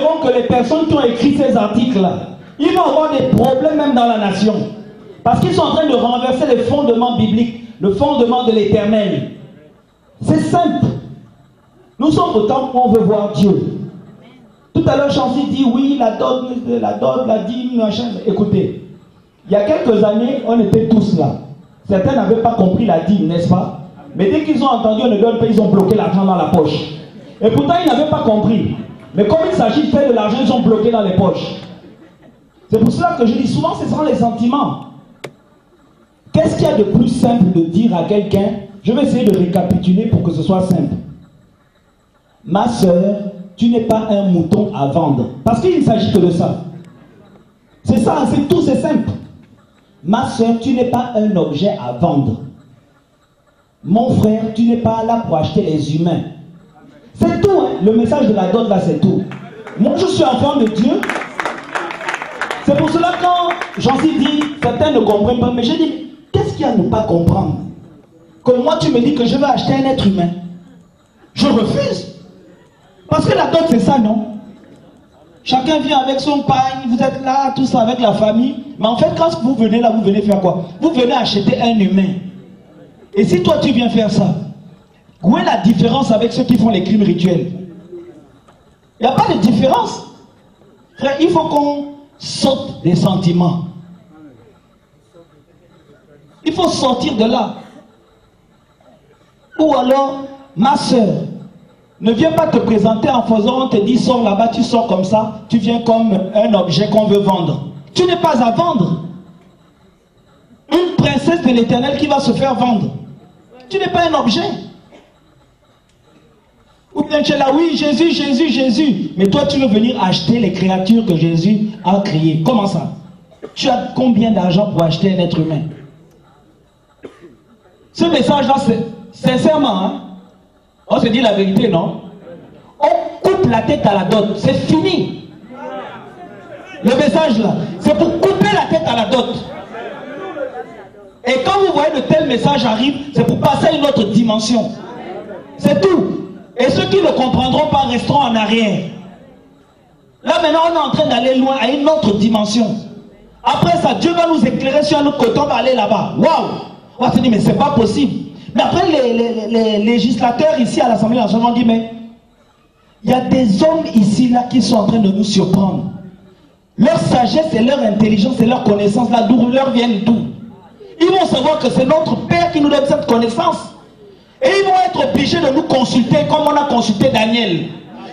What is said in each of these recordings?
verront que les personnes qui ont écrit ces articles-là, ils vont avoir des problèmes même dans la nation. Parce qu'ils sont en train de renverser les fondements bibliques, le fondement de l'éternel. C'est simple. Nous sommes au temps où on veut voir Dieu. Tout à l'heure, Chancy dit oui, la dot, la dîme, machin. Écoutez, il y a quelques années, on était tous là. Certains n'avaient pas compris la dîme, n'est-ce pas? Mais dès qu'ils ont entendu on ne donne pas, ils ont bloqué l'argent dans la poche. Et pourtant, ils n'avaient pas compris. Mais comme il s'agit de faire de l'argent, ils ont bloqué dans les poches. C'est pour cela que je dis souvent, ce sont les sentiments. Qu'est-ce qu'il y a de plus simple de dire à quelqu'un? Je vais essayer de récapituler pour que ce soit simple. Ma soeur, tu n'es pas un mouton à vendre. Parce qu'il ne s'agit que de ça. C'est ça, c'est tout, c'est simple. Ma soeur, tu n'es pas un objet à vendre. Mon frère, tu n'es pas là pour acheter les humains. C'est tout, hein? Le message de la dot là, c'est tout. Moi, je suis enfant de Dieu. C'est pour cela quand j'en suis dit, certains ne comprennent pas, mais j'ai dit, qu'est-ce qu'il y a à ne pas comprendre? Que moi, tu me dis que je vais acheter un être humain. Je refuse. Parce que la dot, c'est ça, non? Chacun vient avec son pain, vous êtes là, tout ça, avec la famille. Mais en fait, quand vous venez là, vous venez faire quoi? Vous venez acheter un humain. Et si toi, tu viens faire ça, où est la différence avec ceux qui font les crimes rituels? Il n'y a pas de différence. Frère, il faut qu'on saute des sentiments. Il faut sortir de là. Ou alors, ma soeur, ne viens pas te présenter en faisant, on te dit, sors là-bas, tu sors comme ça, tu viens comme un objet qu'on veut vendre. Tu n'es pas à vendre. Une princesse de l'Éternel qui va se faire vendre. Tu n'es pas un objet. Ou bien tu es là, oui, Jésus, Jésus, Jésus. Mais toi, tu veux venir acheter les créatures que Jésus a créées. Comment ça? Tu as combien d'argent pour acheter un être humain? Ce message-là, c'est sincèrement, hein? On se dit la vérité, non? On coupe la tête à la dot. C'est fini. Le message là, c'est pour couper la tête à la dot. Et quand vous voyez de tels messages arrivent, c'est pour passer à une autre dimension. C'est tout. Et ceux qui ne comprendront pas resteront en arrière. Là maintenant, on est en train d'aller loin à une autre dimension. Après ça, Dieu va nous éclairer sur un autre côté, on va aller là-bas. Waouh! On va se dire, mais c'est pas possible. Mais après, les législateurs ici à l'Assemblée nationale ont dit, mais il y a des hommes ici là qui sont en train de nous surprendre. Leur sagesse et leur intelligence et leur connaissance là, d'où leur viennent d'où? Ils vont savoir que c'est notre Père qui nous donne cette connaissance. Et ils vont être obligés de nous consulter comme on a consulté Daniel.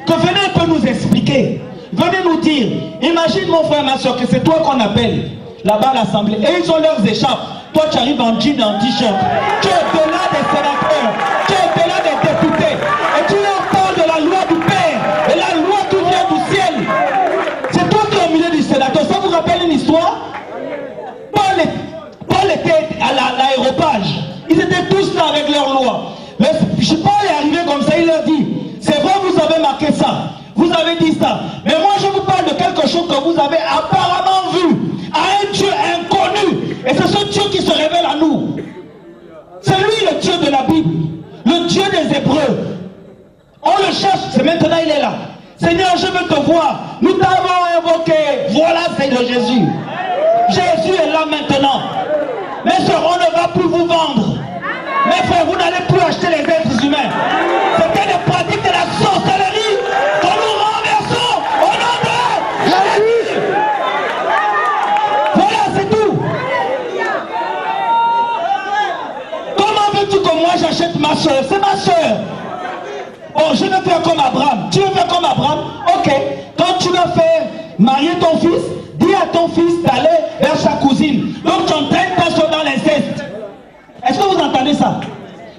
Que venez un peu nous expliquer. Venez nous dire. Imagine mon frère, ma soeur, que c'est toi qu'on appelle là-bas à l'Assemblée. Et ils ont leurs écharpes. Toi, tu arrives en jean et en t-shirt. Tu es au-delà des sénateurs. Tu es au-delà des députés. Et tu leur parles de la loi du Père. Et la loi qui vient du ciel. C'est toi qui es au milieu du sénateur. Ça vous rappelle une histoire? Paul était à l'aéropage. Ils étaient tous là avec leur loi. Mais Paul est arrivé comme ça, il leur dit, c'est vrai, vous avez marqué ça. Vous avez dit ça. Mais moi, je vous parle de quelque chose que vous avez apparemment vu. À un Dieu inconnu. Et c'est ce Dieu qui se révèle à nous. C'est lui le Dieu de la Bible. Le Dieu des Hébreux. On le cherche. C'est maintenant, il est là. Seigneur, je veux te voir. Nous t'avons invoqué. Voilà, c'est de Jésus. Jésus est là maintenant. Mes soeurs, on ne va plus vous vendre. Mes frères, vous n'allez plus acheter les êtres humains. C'était des pratiques de la sorcellerie que nous renversons au nom de Jésus. Voilà, c'est tout. Comment veux-tu que moi j'achète ma soeur? C'est ma soeur. Bon, je vais faire comme Abraham. Tu veux faire comme Abraham? Ok. Quand tu vas faire marier ton fils, dis à ton fils d'aller vers sa cousine. Donc tu entraînes ta soeur dans l'inceste. Est-ce que vous entendez ça?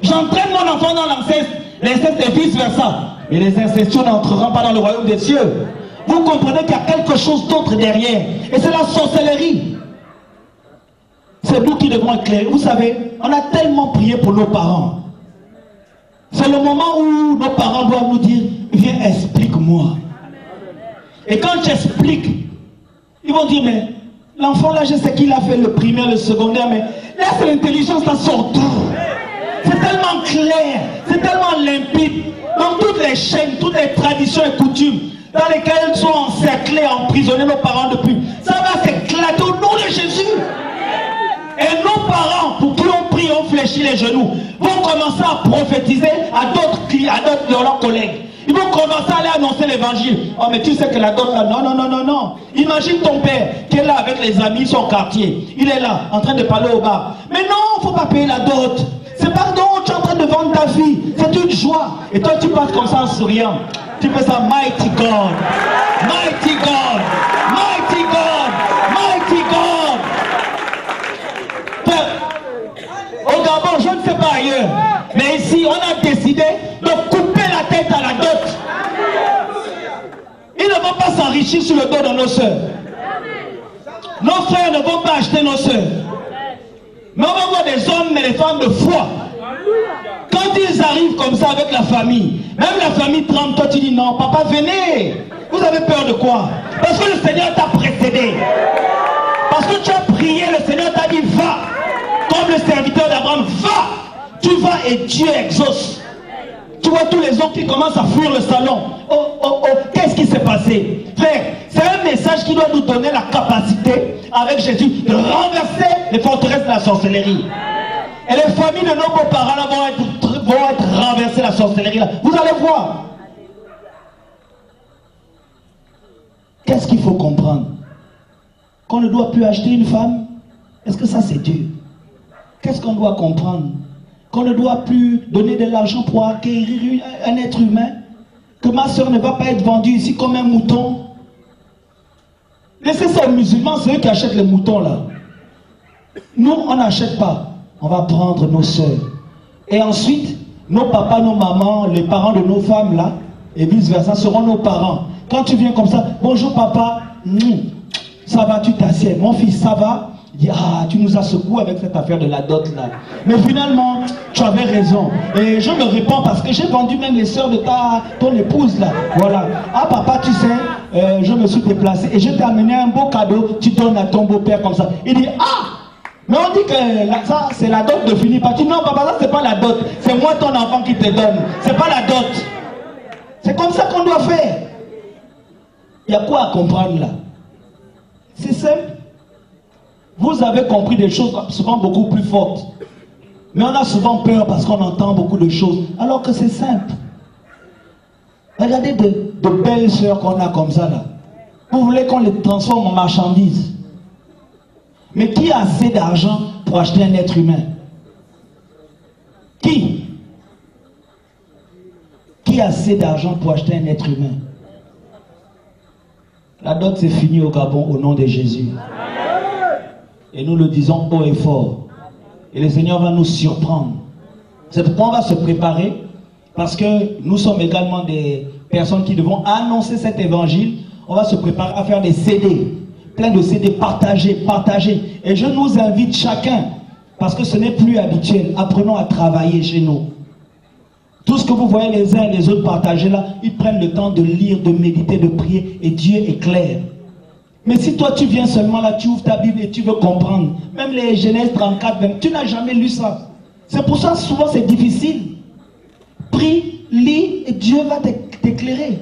J'entraîne mon enfant dans l'inceste. L'inceste et vice versa. Mais les incestueux n'entreront pas dans le royaume des cieux. Vous comprenez qu'il y a quelque chose d'autre derrière. Et c'est la sorcellerie. C'est nous qui devons éclairer. Vous savez, on a tellement prié pour nos parents. C'est le moment où nos parents doivent nous dire, viens, explique-moi. Et quand j'explique, ils vont dire, mais l'enfant là, je sais qu'il a fait le primaire, le secondaire, mais là, c'est l'intelligence, ça sort d'où? C'est tellement clair, c'est tellement limpide. Dans toutes les chaînes, toutes les traditions et coutumes, dans lesquels sont encerclés, emprisonnés nos parents depuis. Ça va s'éclater au nom de Jésus. Et nos parents, pour qui on prie, on fléchit les genoux, vont commencer à prophétiser à d'autres de leurs collègues. Ils vont commencer à aller annoncer l'évangile. Oh, mais tu sais que la dot là, non, non, non, non, non. Imagine ton père qui est là avec les amis, son quartier. Il est là, en train de parler au bar. Mais non, il ne faut pas payer la dot. C'est pardon, tu es en train de vendre ta fille. C'est une joie. Et toi, tu passes comme ça en souriant. Tu fais ça, mighty God. Mighty God. Mighty God. Mighty God. Au Gabon, je ne sais pas ailleurs. Mais ici, on a décidé de couper la tête à la dot. Ils ne vont pas s'enrichir sur le dos de nos soeurs. Nos frères ne vont pas acheter nos soeurs. Mais on va voir des hommes et des femmes de foi. Quand ils arrivent comme ça avec la famille, même la famille tremble, toi tu dis non, papa venez. Vous avez peur de quoi? Parce que le Seigneur t'a précédé. Parce que tu as prié, le Seigneur t'a dit va. Comme le serviteur d'Abraham, va. Tu vas et Dieu exauce. Tu vois tous les hommes qui commencent à fuir le salon. Oh, oh, oh, qu'est-ce qui s'est passé? Frère, c'est un message qui doit nous donner la capacité, avec Jésus, de renverser les forteresses de la sorcellerie. Et les familles de nos beaux-parents là vont être renversées, la sorcellerie là. Vous allez voir. Qu'est-ce qu'il faut comprendre? Qu'on ne doit plus acheter une femme? Est-ce que ça c'est Dieu? Qu'est-ce qu'on doit comprendre? Qu'on ne doit plus donner de l'argent pour acquérir un être humain? Que ma soeur ne va pas être vendue ici comme un mouton? Laissez ça aux musulmans, c'est eux qui achètent les moutons là. Nous, on n'achète pas. On va prendre nos soeurs. Et ensuite, nos papas, nos mamans, les parents de nos femmes là, et vice versa, seront nos parents. Quand tu viens comme ça, bonjour papa, ça va, tu t'assieds. Mon fils, ça va? Il dit, ah, tu nous as secoué avec cette affaire de la dot là. Mais finalement, tu avais raison. Et je me réponds parce que j'ai vendu même les soeurs de ton épouse là. Voilà. Ah papa, tu sais, je me suis déplacé et je t'ai amené un beau cadeau, tu donnes à ton beau-père comme ça. Il dit, ah, mais on dit que ça c'est la dot de Philippe. Tu dis, non papa, ça c'est pas la dot. C'est moi ton enfant qui te donne. C'est pas la dot. C'est comme ça qu'on doit faire. Il y a quoi à comprendre là? C'est simple. Vous avez compris des choses souvent beaucoup plus fortes. Mais on a souvent peur parce qu'on entend beaucoup de choses. Alors que c'est simple. Regardez de belles sœurs qu'on a comme ça là. Vous voulez qu'on les transforme en marchandises. Mais qui a assez d'argent pour acheter un être humain? Qui? Qui a assez d'argent pour acheter un être humain? La dot c'est fini au Gabon au nom de Jésus. Et nous le disons haut et fort. Et le Seigneur va nous surprendre. C'est pourquoi on va se préparer. Parce que nous sommes également des personnes qui devons annoncer cet évangile. On va se préparer à faire des CD. Plein de CD partagés, partagés. Et je nous invite chacun. Parce que ce n'est plus habituel. Apprenons à travailler chez nous. Tout ce que vous voyez les uns et les autres partager là, ils prennent le temps de lire, de méditer, de prier. Et Dieu est clair. Mais si toi tu viens seulement là, tu ouvres ta Bible et tu veux comprendre, même les Genèse 34, même, tu n'as jamais lu ça. C'est pour ça souvent c'est difficile. Prie, lis et Dieu va t'éclairer.